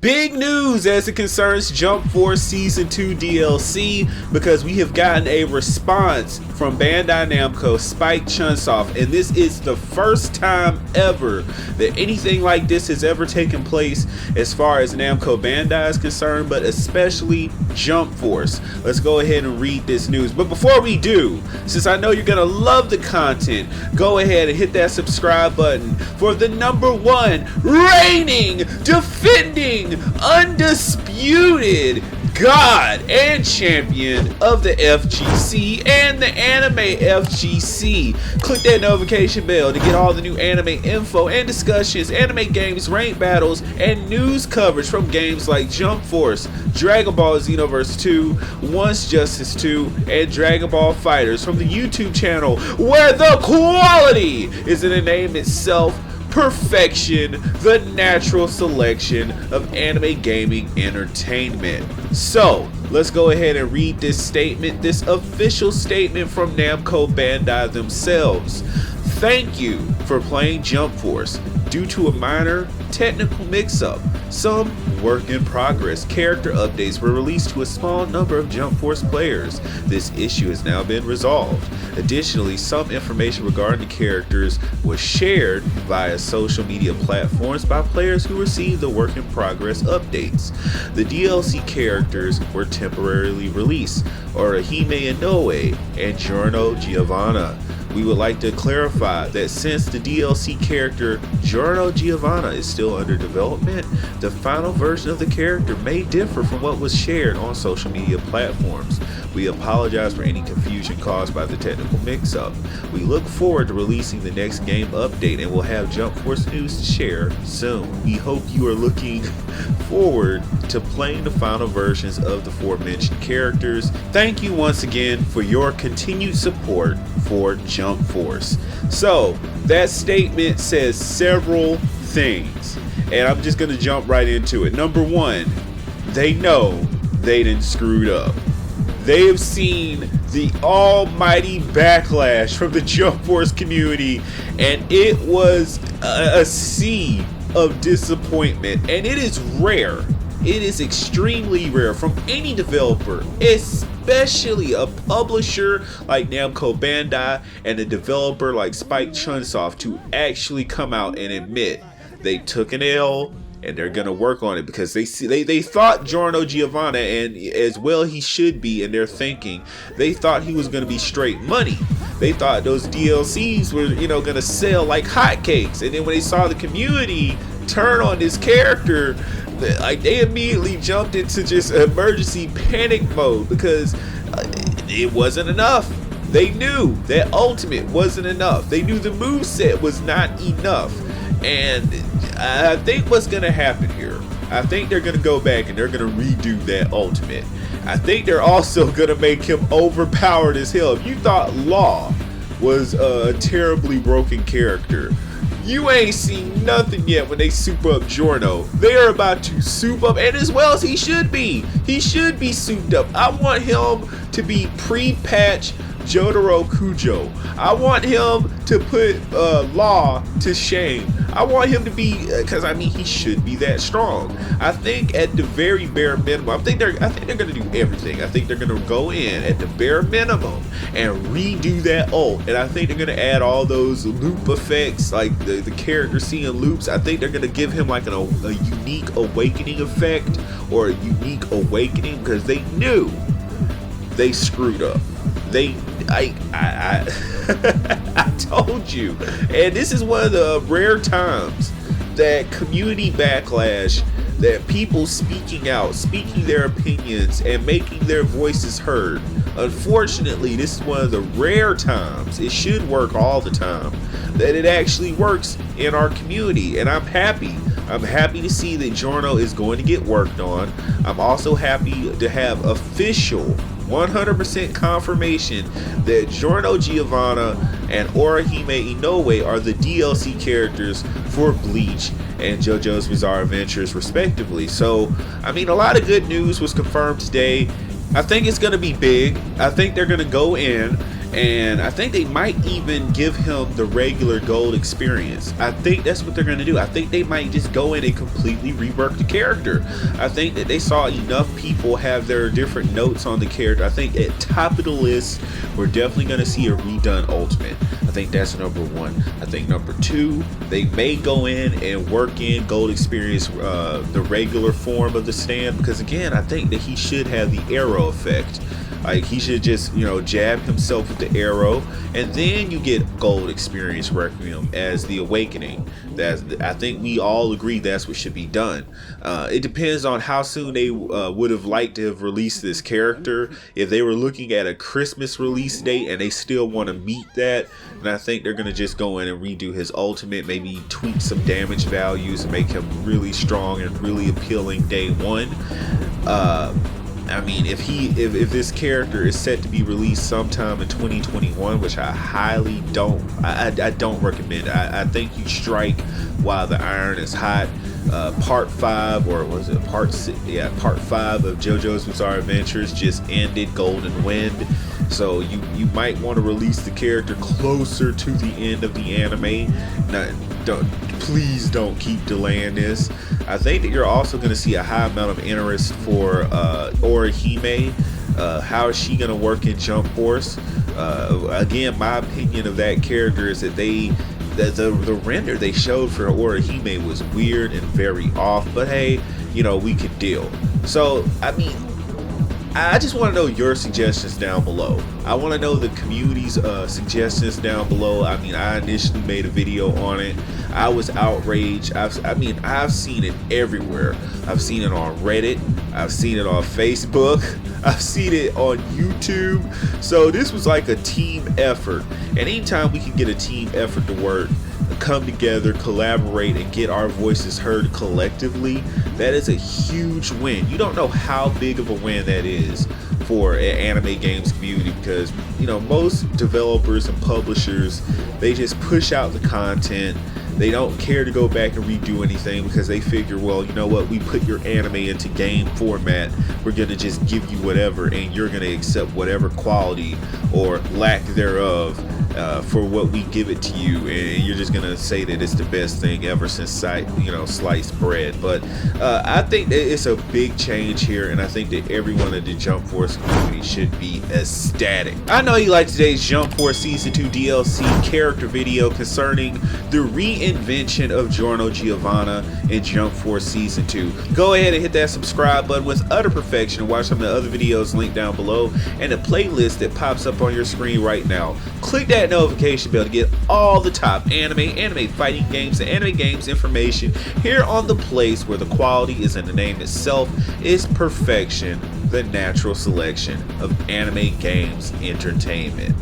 Big news as it concerns Jump Force Season 2 DLC, because we have gotten a response from Bandai Namco Spike Chunsoft, and this is the first time ever that anything like this has ever taken place as far as Namco Bandai is concerned, but especially Jump Force. Let's go ahead and read this news. But before we do, since I know you're gonna love the content, go ahead and hit that subscribe button for the #1 reigning, defending, undisputed God and champion of the FGC and the anime FGC. Click that notification bell to get all the new anime info and discussions, anime games, ranked battles, and news coverage from games like Jump Force, Dragon Ball Xenoverse 2, Once Justice 2, and Dragon Ball Fighters from the YouTube channel, where the quality is in the name itself. Perfection, the natural selection of anime gaming entertainment. So let's go ahead and read this statement, this official statement from Namco Bandai themselves. Thank you for playing Jump Force. Due to a minor technical mix-up, some work in progress character updates were released to a small number of Jump Force players. This issue has now been resolved. Additionally, some information regarding the characters was shared via social media platforms by players who received the work in progress updates. The DLC characters were temporarily released, Orihime Inoue and Giorno. We would like to clarify that since the DLC character Giorno is still under development, the final version of the character may differ from what was shared on social media platforms. We apologize for any confusion caused by the technical mix-up. We look forward to releasing the next game update and will have Jump Force news to share soon. We hope you are looking forward to playing the final versions of the aforementioned characters. Thank you once again for your continued support for Jump Force. So that statement says several things, and I'm just gonna jump right into it. Number one, they know they done screwed up. They have seen the almighty backlash from the Jump Force community, and it was a sea of disappointment, and it is rare. It is extremely rare from any developer, especially a publisher like Namco Bandai and a developer like Spike Chunsoft, to actually come out and admit they took an L and they're gonna work on it, because they thought Giorno, and as well he should be in their thinking, they thought he was gonna be straight money. They thought those DLCs were, gonna sell like hotcakes, and then when they saw the community turn on this character, they immediately jumped into just emergency panic mode, because it wasn't enough. They knew that Ultimate wasn't enough. They knew the moveset was not enough. And I think what's going to happen here, I think they're going to go back and they're going to redo that Ultimate. I think they're also going to make him overpowered as hell. If you thought Law was a terribly broken character, you ain't seen nothing yet when they soup up Giorno. They are about to soup up, and as well as he should be. He should be souped up. I want him to be pre-patch Jotaro Kujo. I want him to put Law to shame. I want him to be, because he should be that strong. I think at the very bare minimum, I think they're gonna do everything. I think they're gonna go in at the bare minimum and redo that ult, and I think they're gonna add all those loop effects, like the character seeing loops. I think they're gonna give him like a unique awakening effect, or a unique awakening, because they knew they screwed up. I told you. And this is one of the rare times that community backlash, that people speaking out, speaking their opinions and making their voices heard. Unfortunately, this is one of the rare times, it should work all the time, that it actually works in our community. And I'm happy to see that Giorno is going to get worked on. I'm also happy to have official 100% confirmation that Giorno and Orihime Inoue are the DLC characters for Bleach and JoJo's Bizarre Adventures respectively. So a lot of good news was confirmed today. I think it's going to be big. I think they're going to go in And I think they might even give him the regular gold experience. I think that's what they're going to do. I think they might just go in and completely rework the character. I think that they saw enough people have their different notes on the character. I think at top of the list, we're definitely going to see a redone ultimate. I think that's number one. I think number two, they may go in and work in gold experience, the regular form of the stand, because again, I think that he should have the arrow effect. Like, he should just, you know, jab himself with the arrow, and then you get gold experience Requiem as the awakening. I think we all agree that's what should be done. It depends on how soon they would have liked to have released this character. If they were looking at a Christmas release date and they still want to meet that, then I think they're gonna just go in and redo his ultimate, maybe tweak some damage values, make him really strong and really appealing day one. I mean, if this character is set to be released sometime in 2021, which I highly don't, I don't recommend. I think you strike while the iron is hot. Part 5, or was it part 6? Yeah, part 5 of JoJo's Bizarre Adventures just ended Golden Wind. So you might want to release the character closer to the end of the anime. Please don't keep delaying this. I think that you're also going to see a high amount of interest for Orihime. How is she going to work in Jump Force? Again, my opinion of that character is that the render they showed for Orihime was weird and very off, but hey, you know, we could deal. So, I mean, I just want to know your suggestions down below. I want to know the community's suggestions down below. I mean, I initially made a video on it. I was outraged. I've seen it everywhere. I've seen it on Reddit. I've seen it on Facebook. I've seen it on YouTube. So this was like a team effort. And anytime we can get a team effort to work, come together, collaborate, and get our voices heard collectively, that is a huge win. You don't know how big of a win that is for an anime games community, because, you know, most developers and publishers, they just push out the content. They don't care to go back and redo anything because they figure, well, you know what, we put your anime into game format, we're gonna just give you whatever, and you're gonna accept whatever quality or lack thereof for what we give it to you, and you're just gonna say that it's the best thing ever since sliced bread. But I think that it's a big change here, and I think that everyone in the Jump Force community should be ecstatic. I know you like today's Jump Force Season 2 DLC character video concerning the reinvention of Giorno Giovanna in Jump Force Season 2. Go ahead and hit that subscribe button with utter perfection and watch some of the other videos linked down below and the playlist that pops up on your screen right now. Click that notification bell to get all the top anime fighting games, and anime games information here on the place where the quality is in the name itself. Is perfection, the natural selection of anime games entertainment.